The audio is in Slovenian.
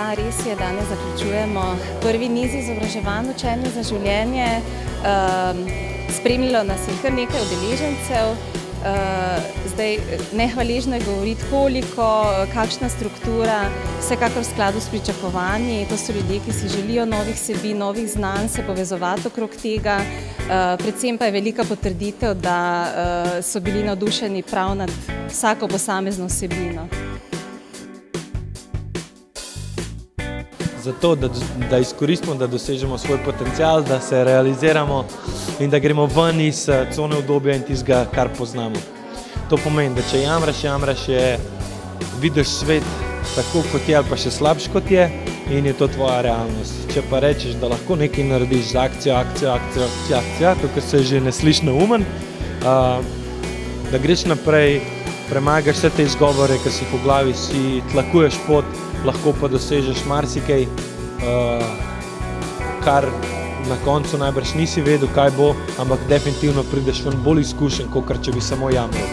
Ja, res je, danes zaključujemo prvi niz izobraževanj Učenje za življenje. Spremljalo nas je kar nekaj udeležencev. Zdaj, nehvaležno je govoriti koliko, kakšna struktura, vsekakor v skladu s pričakovanji. To so ljudje, ki si želijo novih vsebin, novih znanj, se povezovati okrog tega. Predvsem pa je velika potrditev, da so bili navdušeni prav nad vsako posamezno vsebino. Zato, da izkoristimo, da dosežemo svoj potencial, da se realiziramo in da gremo ven iz cone udobja in tistega, kar poznamo. To pomeni, da če jamraš, vidiš svet tako, kot je, ali pa še slabš, kot je, in je to tvoja realnost. Če pa rečeš, da lahko nekaj narediš z akcijo, to, kar se že ne sliši neumen, da greš naprej, premagaš vse te izgovore, ki si po glavi, si tlakuješ pot, lahko pa dosežeš marsikaj, kar na koncu najbrž nisi vedel, kaj bo, ampak definitivno prideš ven bolj izkušen, kot če bi samo jamral.